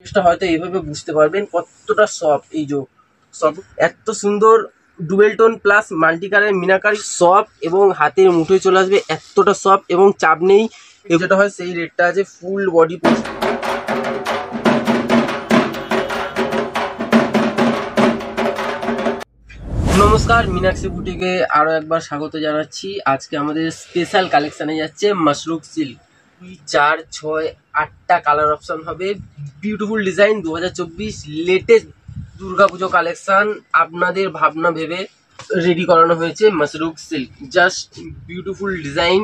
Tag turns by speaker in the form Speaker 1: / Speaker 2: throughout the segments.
Speaker 1: জিনিসটা হয়তো এইভাবে বুঝতে পারবেন কতটা সফট। এই যে সফট, এত সুন্দর dual tone plus multi colour meenakari soft এবং হাতের মুঠোয় চলে আসবে, এতটা সফট এবং চাপ নেই। যেটা হয় সেই রেটটা আছে ফুল বডি। নমস্কার, মীনাক্ষী বুটিকে আরো একবার স্বাগত জানাচ্ছি। আজকে আমাদের স্পেশাল কালেকশনে যাচ্ছে মাশরুক সিল্ক। 4, 6, 8টা কালার অপশন হবে। Beautiful design 2024 latest Durga Puja collection আপনাদের ভাবনা ভেবে রেডি করানো হয়েছে। মাশরুক সিল্ক জাস্ট বিউটিফুল ডিজাইন,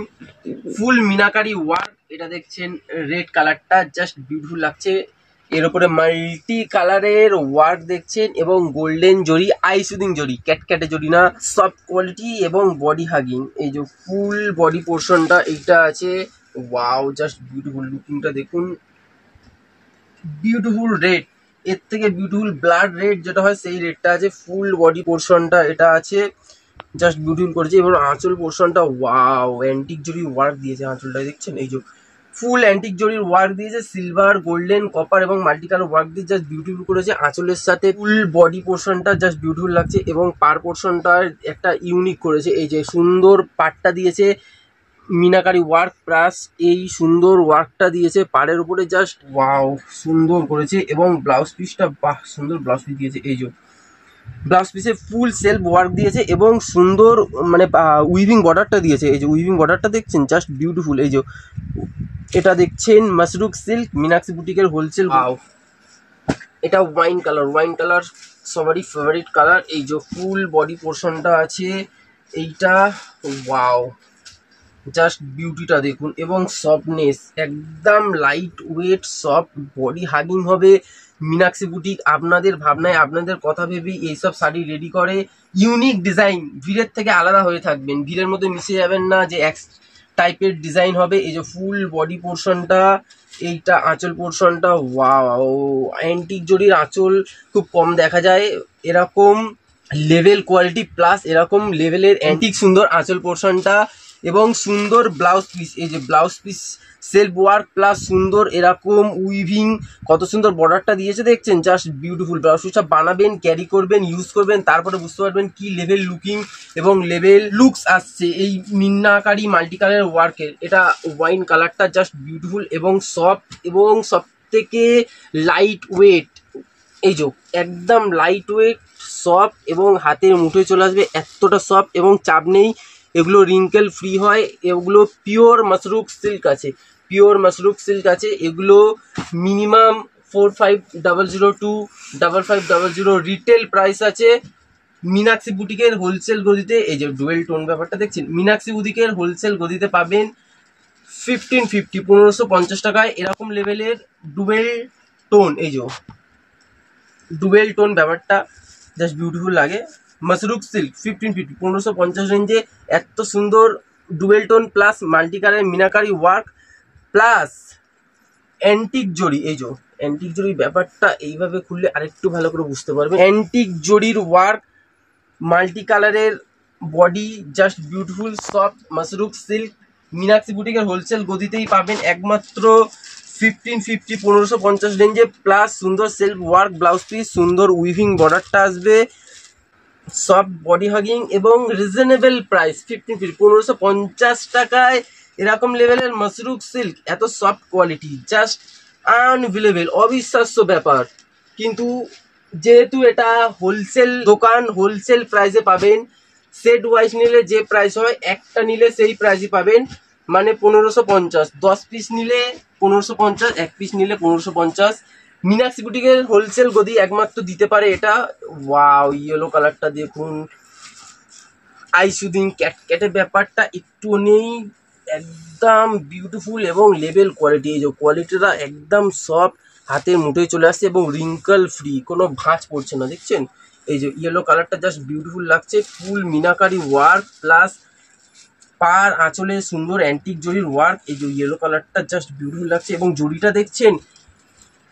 Speaker 1: ফুল মিনাকারি ওয়ার্ক। এটা দেখছেন রেড কালারটা জাস্ট বিউটিফুল লাগছে। এর উপরে মাল্টি কালারের ওয়ার্ক দেখছেন এবং গোল্ডেন জরি, আই সুদিং জরি, ক্যাটক্যাটে জরি না, সফট কোয়ালিটি এবং বডি হাগিং। এই যে ফুল বডি পোর্শনটা এইটা আছে। ওয়াও, জাস্ট বিউটিফুল লুকিংটা দেখুন, বিউটিফুল রেড। এর থেকে বিউটিফুল ব্লাড রেড যেটা হয় সেই রেডটা আছে। ফুল বডি পোর্শনটা এটা আছে, জাস্ট বিউটিফুল করেছে। এবং আঁচল পোর্শনটা ওয়াও, অ্যান্টিক জরি ওয়ার্ক দিয়েছে আঁচলটা দেখছেন। এই যে ফুল অ্যান্টিক জরির ওয়ার্ক দিয়েছে, সিলভার, গোল্ডেন, কপার এবং মাল্টি কালার ওয়ার্ক দিয়ে জাস্ট বিউটিফুল করেছে। আঁচলের সাথে ফুল বডি পোর্শনটা জাস্ট বিউটিফুল লাগছে এবং পার পোর্শনটা একটা ইউনিক করেছে। এই যে সুন্দর পাটটা দিয়েছে মিনাকারি ওয়ার্ক প্লাস এই সুন্দর ওয়ার্কটা দিয়েছে পাড়ের উপরে, জাস্ট ওয়াও সুন্দর করেছে। এবং ব্লাউজ পিসটা বাহ, সুন্দর ব্লাউজ পিস দিয়েছে। এই যে ব্লাউজ পিসে ফুল সেলফ ওয়ার্ক দিয়েছে এবং সুন্দর মানে উইভিং বর্ডারটা দিয়েছে। এই যে উইভিং বর্ডারটা দেখছেন জাস্ট বিউটিফুল। এই যে এটা দেখছেন মাশরুক সিল্ক মীনাক্ষী বুটিকের হোলসেল। ওয়াও, এটা ওয়াইন কালার, ওয়াইন কালার সবারই ফেভারিট কালার। এই যে ফুল বডি পোর্শনটা আছে এইটা। ওয়াও, জাস্ট বিউটিটা দেখুন এবং সফটনেস, একদম light weight soft body hugging হবে। মীনাক্ষী বুটিক আপনাদের ভাবনায় আপনাদের কথা ভেবেই এইসব শাড়ি রেডি করে। ইউনিক ডিজাইন, ভিড়ের থেকে আলাদা হয়ে থাকবেন, ভিড়ের মধ্যে মিশে যাবেন না যে এক টাইপের ডিজাইন হবে। এই যে ফুল বডি পোর্শনটা এইটা, আঁচল পোর্শনটা ওয়াও, অ্যান্টিক জরির আঁচল খুব কম দেখা যায়। এরকম লেভেল কোয়ালিটি প্লাস এরকম লেভেলের অ্যান্টিক সুন্দর আঁচল পোর্শনটা এবং সুন্দর ব্লাউজ পিস। এই যে blouse piece self work plus সুন্দর এরকম উইভিং, কত সুন্দর বর্ডারটা দিয়েছে দেখছেন, জাস্ট বিউটিফুল। ব্লাউজ পিসটা বানাবেন, ক্যারি করবেন, ইউজ করবেন, তারপরে বুঝতে পারবেন কি লেভেল লুকিং এবং লেভেল লুকস আসছে এই মিনাকারি মাল্টি কালার ওয়ার্কের। এটা ওয়াইন কালারটা জাস্ট বিউটিফুল এবং সফট এবং সব থেকে লাইট ওয়েট। এই যে একদম লাইট ওয়েট সফট এবং হাতের মুঠোয় চলে আসবে, এতটা সফট এবং চাপ নেই। এগুলো রিঙ্কেল ফ্রি হয়। এগুলো পিওর মাশরুক সিল্ক আছে, পিওর মাশরুক সিল্ক আছে। এগুলো মিনিমাম 4500 to 5500 রিটেল প্রাইস আছে মীনাক্ষী বুটিকের হোলসেল গদিতে। এই যে ডুয়েল টোন ব্যাপারটা দেখছেন, মীনাক্ষী বুটিকের হোলসেল গদিতে পাবেন 1550 টাকায় এরকম লেভেলের ডুয়েল টোন। এই যে ডুয়েল টোন ব্যাপারটা জাস্ট বিউটিফুল লাগে। মাশরুক সিল্ক 1550 রেঞ্জে এত সুন্দর dual tone plus multi colour meenakari work plus antique জরি। এই যে অ্যান্টিক জরির ব্যাপারটা এইভাবে খুললে আরেকটু ভালো করে বুঝতে পারবে। অ্যান্টিক জরির ওয়ার্ক, মাল্টি কালারের বডি, জাস্ট বিউটিফুল সফট মাশরুক সিল্ক মীনাক্ষী বুটিকের হোলসেল গদিতেই পাবেন একমাত্র 1550 রেঞ্জে প্লাস সুন্দর সেলফ ওয়ার্ক ব্লাউজ পিস, সুন্দর উইভিং বর্ডারটা আসবে, সফট বডি হাগিং এবং রিজনেবল প্রাইস 1550 টাকায় এরকম লেভেলের মাশরুক সিল্ক, এত সফট কোয়ালিটি, জাস্ট আনবিলিভেবল, অবিশ্বাস্য ব্যাপার। কিন্তু যেহেতু এটা হোলসেল দোকান, হোলসেল প্রাইসে পাবেন। সেট ওয়াইজ নিলে যে প্রাইস হয়, একটা নিলে সেই প্রাইসই পাবেন, মানে 1550। 10 পিস নিলে 1550, 1 পিস নিলে 1550। মীনাক্ষী বুটিকের হোলসেল গদি একমাত্র দিতে পারে এটা। ওয়াও, ইয়েলো কালারটা দেখুন, আই সুদিং ক্যাটের ব্যাপারটা একটু নেই, একদম বিউটিফুল এবং লেভেল কোয়ালিটি। এই যে কোয়ালিটিটা একদম সফট, হাতের মুঠোয় চলে আসছে এবং রিঙ্কল ফ্রি, কোনো ভাঁজ পড়ছে না দেখছেন। এই যে ইয়েলো কালারটা জাস্ট বিউটিফুল লাগছে, ফুল মিনাকারি ওয়ার্ক প্লাস পার আঁচলে সুন্দর অ্যান্টিক জরির ওয়ার্ক। এই যে ইয়েলো কালারটা জাস্ট বিউটিফুল লাগছে এবং জরিটা দেখছেন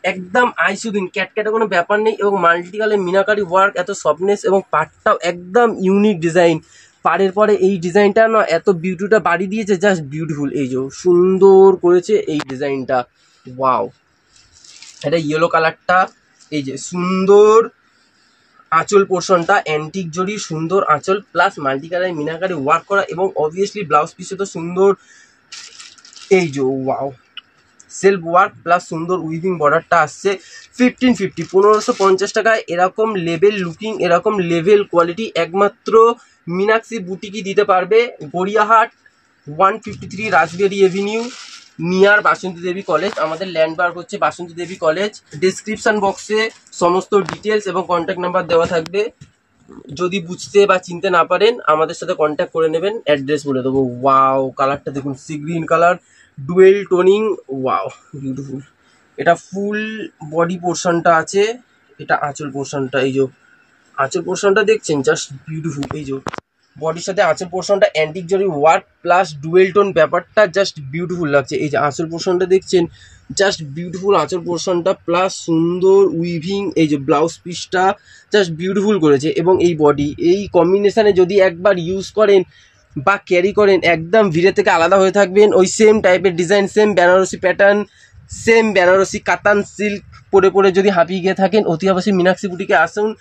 Speaker 1: একদম আইসুদিন, ক্যাটক্যাটে কোনো ব্যাপার নেই এবং মাল্টি কালার মিনাকারি ওয়ার্ক, এত সফটনেস এবং পাড়টাও একদম ইউনিক ডিজাইন। পাড়ের পরে এই ডিজাইনটা না এত বিউটিটা বাড়ি দিয়েছে, জাস্ট বিউটিফুল। এই যে সুন্দর করেছে এই ডিজাইনটা, ওয়াও। এটা ইয়েলো কালারটা, এই যে সুন্দর আঁচল পোর্শনটা অ্যান্টিক জরি সুন্দর আঁচল plus multi colour meenakari work করা, এবং অবভিয়াসলি ব্লাউজ পিসে তো সুন্দর এই যে ওয়াও সেলফ ওয়ার্ক প্লাস সুন্দর উইভিং বর্ডারটা আসছে। 1550 1550 টাকায় এরকম লেভেল লুকিং এরকম লেভেল কোয়ালিটি একমাত্র মীনাক্ষী বুটিকই দিতে পারবে। গড়িয়াহাট 153 রাসবেরি এভিনিউ নিয়ার বাসন্তী দেবী কলেজ। আমাদের ল্যান্ডমার্ক হচ্ছে বাসন্তী দেবী কলেজ। ডিসক্রিপশন বক্সে সমস্ত ডিটেলস এবং কন্ট্যাক্ট নাম্বার দেওয়া থাকবে। যদি বুঝতে বা চিনতে না পারেন আমাদের সাথে কন্ট্যাক্ট করে নেবেন, অ্যাড্রেস বলে দেবো। ওয়াও কালারটা দেখুন, sea green colour, dual toning, wow beautiful. এটা ফুল বডি পোর্শনটা আছে, এটা আঁচল পোর্শনটা, এই যে আঁচল পোর্শনটা দেখছেন জাস্ট বিউটিফুল। এই যে বডির সাথে আঁচল পোর্শনটা অ্যান্টিক জরি ওয়ার্ক প্লাস ডুয়েল টোন ব্যাপারটা জাস্ট বিউটিফুল লাগছে। এই যে আঁচল পোর্শনটা দেখছেন জাস্ট বিউটিফুল, আঁচল পোর্শনটা প্লাস সুন্দর উইভিং, এই যে ব্লাউজ পিসটা জাস্ট বিউটিফুল করেছে। এবং এই বডি এই কম্বিনেশানে যদি একবার ইউজ করেন বা ক্যারি করেন একদম ভিড়ে থেকে আলাদা হয়ে থাকবেন। ওই সেম টাইপের design, same Banarasi pattern, same Banarasi katan silk পরে পরে যদি হাঁপিয়ে গিয়ে থাকেন অতি অবশ্যই মীনাক্ষী বুটিকে আসুন।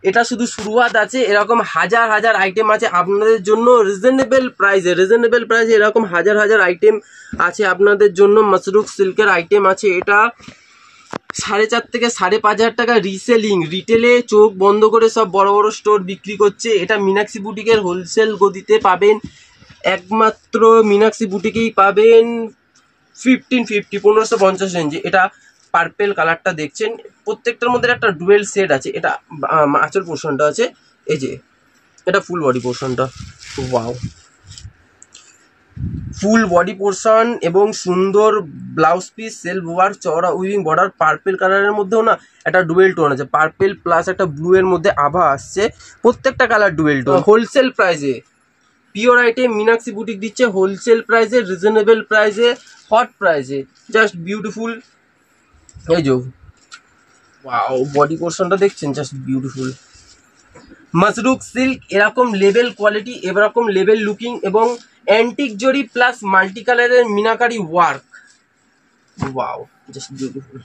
Speaker 1: এটা শুধু শুরুয়াত আছে, এরকম হাজার হাজার আইটেম আছে আপনাদের জন্য রিজনেবল প্রাইসে এরকম হাজার হাজার আইটেম আছে আপনাদের জন্য। মাসরুখ সিল্কের আইটেম আছে, এটা 4,500 থেকে 5,500 টাকা রিসেলিং, রিটেলে চোখ বন্ধ করে সব বড় বড় স্টোর বিক্রি করছে। এটা মীনাক্ষী বুটিকের হোলসেল গদিতে পাবেন, একমাত্র মীনাক্ষী বুটিকেই পাবেন 1550 1550 রেঞ্জে। এটা পার্পেল কালারটা দেখছেন, প্রত্যেকটার মধ্যে একটা ডুয়েল সেট আছে। এটা আঁচল পোর্শনটা আছে, এই যে এটা ফুল বডি পোর্শনটা, ওয়াও ফুল বডি পোর্শন এবং সুন্দর ব্লাউজ পিস, সেলফ ওয়ার্ক, চওড়া উইভিং বর্ডার। পার্পেল কালারের মধ্যেও না একটা ডুয়েল টোন আছে, পার্পেল প্লাস একটা ব্লু এর মধ্যে আভা আসছে, প্রত্যেকটা কালার ডুয়েল টোন। হোলসেল প্রাইসে পিওর আইটেম মীনাক্ষী বুটিক দিচ্ছে হোলসেল প্রাইসে, রিজনেবল প্রাইসে, হট প্রাইসে, জাস্ট বিউটিফুল। এই যে ওয়াও বডি পোর্শনটা দেখছেন জাস্ট বিউটিফুল। মাসরুখ সিল্ক এরকম লেভেল কোয়ালিটি, এরকম লেভেল লুকিং এবং অ্যান্টিক জরি প্লাস মাল্টি কালারের meenakari work, wow just beautiful.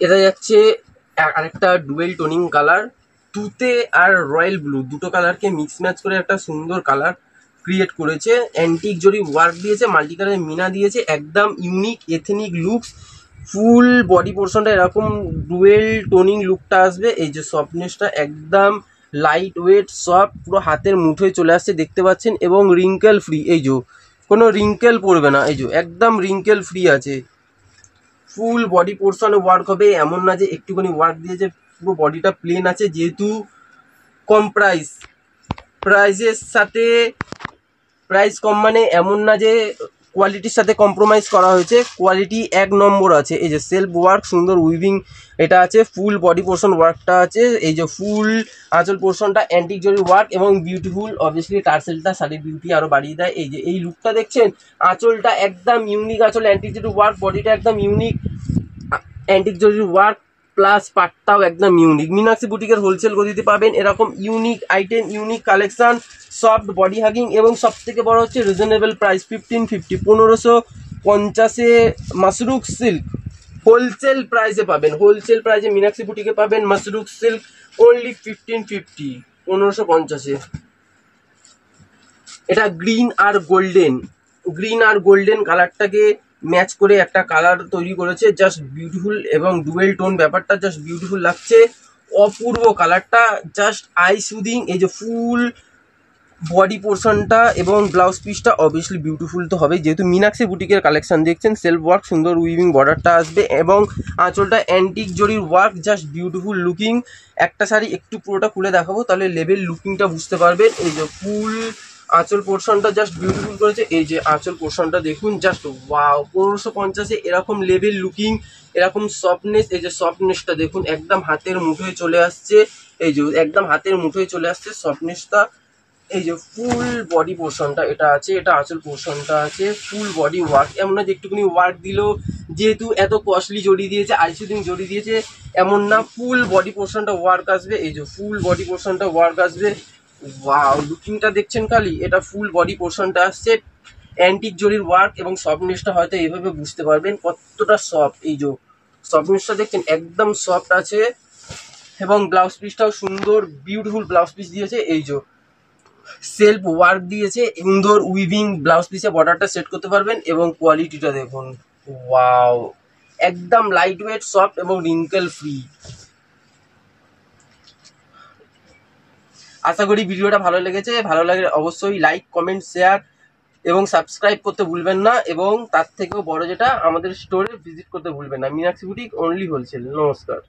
Speaker 1: এটা যাচ্ছে আরেকটা ডুয়েল টোনিং কালার, তুতে আর রয়্যাল ব্লু দুটো কালারকে মিক্স ম্যাচ করে একটা সুন্দর কালার ক্রিয়েট করেছে। অ্যান্টিক জরি ওয়ার্ক দিয়েছে, মাল্টি কালারের মিনা দিয়েছে, একদম unique ethnic looks. Full body পোর্শনটা এরকম ডুয়েল টোনিং লুকটা আসবে। এই যে সফটনেসটা একদম লাইট ওয়েট সফট, পুরো হাতের মুঠোয় চলে আসছে দেখতে পাচ্ছেন, এবং রিঙ্কেল ফ্রি। এই যে কোনো রিঙ্কেল পড়বে না, এই যে একদম রিঙ্কেল ফ্রি আছে। ফুল বডি পোর্শনে ওয়ার্ক হবে, এমন না যে একটুখানি ওয়ার্ক দিয়েছে, পুরো বডিটা প্লেন আছে। যেহেতু কম প্রাইসের সাথে প্রাইস কম মানে এমন না যে কোয়ালিটির সাথে কম্প্রোমাইজ করা হয়েছে, কোয়ালিটি এক নম্বর আছে। এই যে সেলফ ওয়ার্ক সুন্দর উইভিং এটা আছে, ফুল বডি পোর্শন ওয়ার্কটা আছে, এই যে ফুল আঁচল পোর্শনটা অ্যান্টিক জরি ওয়ার্ক এবং বিউটিফুল। অবভিয়াসলি টার্সেলটা শাড়ির বিউটি আরো বাড়িয়ে দেয়। এই যে এই লুকটা দেখছেন, আঁচলটা একদম ইউনিক আঁচল, অ্যান্টিক জরি ওয়ার্ক, বডিটা একদম ইউনিক অ্যান্টিক জরি ওয়ার্ক প্লাস পাটটাও একদম ইউনিক। মীনাক্ষী বুটিকের হোলসেল গদিতে পাবেন এরকম unique item, unique collection, soft body hugging এবং সব থেকে বড় হচ্ছে রিজনেবল প্রাইস 1550 1550-এ মাসরুখ সিল্ক হোলসেল প্রাইসে পাবেন। হোলসেল প্রাইসে মীনাক্ষী বুটিকে পাবেন মাসরুখ সিল্ক অনলি 1550 1550-এ। এটা গ্রিন আর গোল্ডেন কালারটাকে ম্যাচ করে একটা কালার তৈরি করেছে, জাস্ট বিউটিফুল। এবং ডুয়েল টোন ব্যাপারটা জাস্ট বিউটিফুল লাগছে, অপূর্ব কালারটা, জাস্ট আই সুদিং। এই যে ফুল বডি পোর্শনটা এবং ব্লাউজ পিসটা অবভিয়াসলি বিউটিফুল তো হবে, যেহেতু মীনাক্ষী বুটিকের কালেকশন দেখছেন। সেলফ ওয়ার্ক সুন্দর উইভিং বর্ডারটা আসবে এবং আঁচলটা অ্যান্টিক জরির ওয়ার্ক, জাস্ট বিউটিফুল লুকিং। একটা শাড়ি একটু পুরোটা খুলে দেখাবো তাহলে লেভেল লুকিংটা বুঝতে পারবেন। এই যে ফুল আঁচল পোর্শনটা জাস্ট বিউটিফুল করেছে, এই যে আঁচল পোর্শনটা দেখুন জাস্ট ওয়াও। 1550-এ এরকম লেভেল লুকিং, এরকম সফটনেস, এই যে সফটনেসটা দেখুন একদম হাতের মুঠোয় চলে আসছে, এই যে একদম হাতের মুঠোয় চলে আসছে সফটনেসটা। এই যে ফুল বডি পোর্শনটা এটা আছে, এটা আঁচল পোর্শনটা আছে, ফুল বডি ওয়ার্ক। এমন না যে একটুখানি ওয়ার্ক দিল, যেহেতু এত কস্টলি জড়ি দিয়েছে, আইসুদিং জড়ি দিয়েছে, এমন না, ফুল বডি পোর্শনটা ওয়ার্ক আসবে। এই যে ফুল বডি পোর্শনটা ওয়ার্ক আসবে, ওয়াও লুকিংটা দেখছেন খালি। এটা ফুল বডি পোর্শনটা আসছে অ্যান্টিক জরির ওয়ার্ক এবং সফটনেসটা হয়তো এইভাবে বুঝতে পারবেন কতটা সফট। এই যে সফটনেসটা দেখছেন একদম সফট আছে, এবং ব্লাউজ পিসটাও সুন্দর বিউটিফুল ব্লাউজ পিস দিয়েছে। এই যে সেলফ ওয়ার্ক দিয়েছে, সুন্দর উইভিং ব্লাউজ পিসে বর্ডারটা সেট করতে পারবেন। এবং কোয়ালিটিটা দেখুন, ওয়াও, একদম লাইট ওয়েট, সফট এবং রিঙ্কেল ফ্রি। আশা করি ভিডিওটা ভালো লেগেছে। ভালো লাগলে অবশ্যই লাইক, কমেন্ট, শেয়ার এবং সাবস্ক্রাইব করতে ভুলবেন না। এবং তার থেকেও বড় যেটা, আমাদের স্টোরে ভিজিট করতে ভুলবেন না। Meenakshi boutique, only wholesale. নমস্কার।